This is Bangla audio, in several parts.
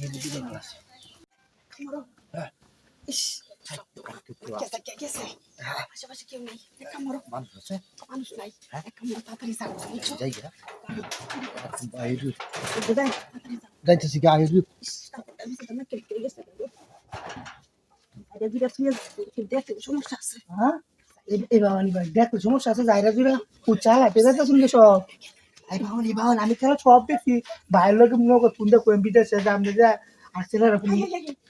এই দিকে ভালো আছে আমারও হ্যাঁ ইস গেছে আশেপাশে কেউ নেই এক আমারও মানুষ আছে মানুষ নাই এক আমারও তাড়াতাড়ি যাও বুঝছো যাই গা বাইরে কোথায় যাইতেছি কি আগে ইস আমি তো না কেটে গেছে আরে দিদা তুই দেখতে সমস্যা আছে হ্যাঁ এই বাবানি ভাই দেখো সমস্যা আছে জায়গা জুড়ে উচ্চা হাঁটে যাচ্ছে শুনলে সব এই বাবান আমি খেলা সব দেখছি বাইরের লোক মনে করো তুই দেখো বিদেশে দাম দিয়ে আসছে না এরকম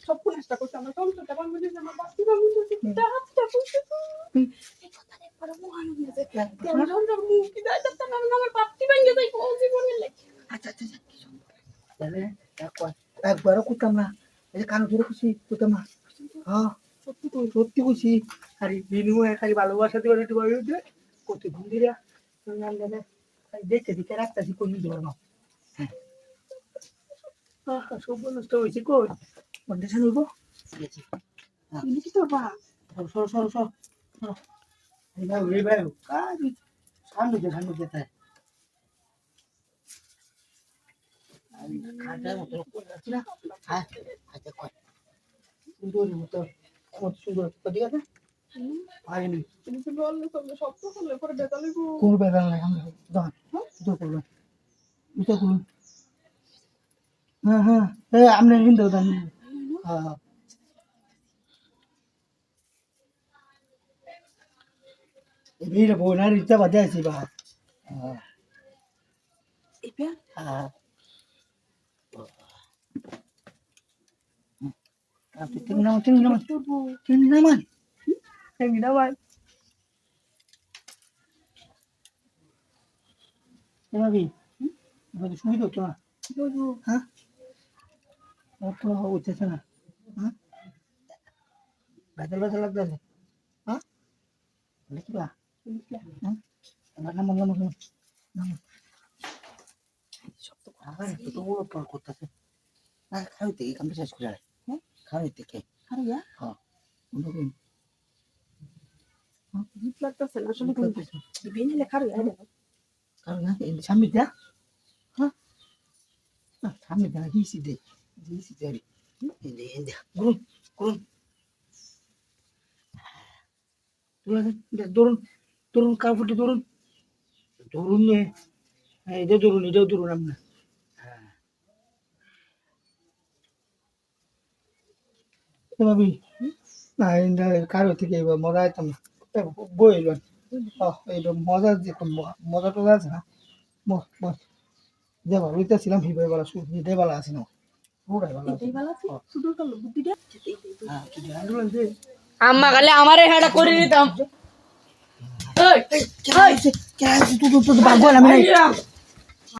সব পুলিশটা করছে আমার সংসারটা বন্ধ করে আমার বাচ্চা বন্ধ করে দিতে হাতটা পুষে এই কথা একবার মহান হয়ে যায় আমার সংসার মুখ কি যায় তা না আমার বাচ্চা ভেঙে যায় কোন জীবনের লাগে আচ্ছা আচ্ছা তাহলে একবারও করতাম না এই কান ধরে খুশি করতাম না হ্যাঁ সত্যি তো সত্যি খুশি খালি বিনিময়ে খালি ভালোবাসা দিয়ে একটু কত ঘুম দিয়ে দেখতে দিকে রাখতেছি কোন ধরো না সব নষ্ট হয়েছে কই কন্ডিশন হইব তুমি কি করবা সর সর সর সর এই ভাই কাজ সামনে যেতে আমি খাটার মতো করে আছি না হ্যাঁ আচ্ছা কয় সুন্দর মতো কত সুন্দর ঠিক আছে পাইনি তুমি কি বললে তুমি সব তো করলে পরে বেতালে গো কোন বেদনা নাই আমরা দাঁড়ান দুটো করলাম দুটো করলাম হ্যাঁ আপনি হিন্দু দান হ্যাঁ এবারে বোনার ইচ্ছা বাদে আছি বা এটা হ্যাঁ আপনি তিন নামান এভাবে সুবিধা হতো না বলবো হ্যাঁ অত উঠতেছে না হ্যাঁ বেদল লাগতেছে হ্যাঁ লিখবা হ্যাঁ আমার নাম সব তো আবার তো বড় পর করতেছে না খাইতে এই কামটা শেষ করে হ্যাঁ খাইতে কে আরে ইয়া হ্যাঁ অন্যদিন জিত লাগতেছে না আসলে কোন বিনে লেখা রয়ে কারণ না এই সামনে যা হ্যাঁ সামনে যা দিছি দেরি এই করুন ধরুন কাপড়টি ধরুন এটাও ধরুন আপনার ভাবি না কারো থেকে এবার মজা আইতাম না বই এলো এইটা মজা যে মজা টজা আছে না বস দেবা রইতেছিলাম হিবাই বেলা হিটাই বেলা আছে না পুরাই বেলা আছে এটাই ভালো আছে শুধু কালো বুদ্ধিটা হ্যাঁ কি আন্দোলন যে আম্মা খালি আমারে হেডা করে দিতাম তুই বাগল আমি নাই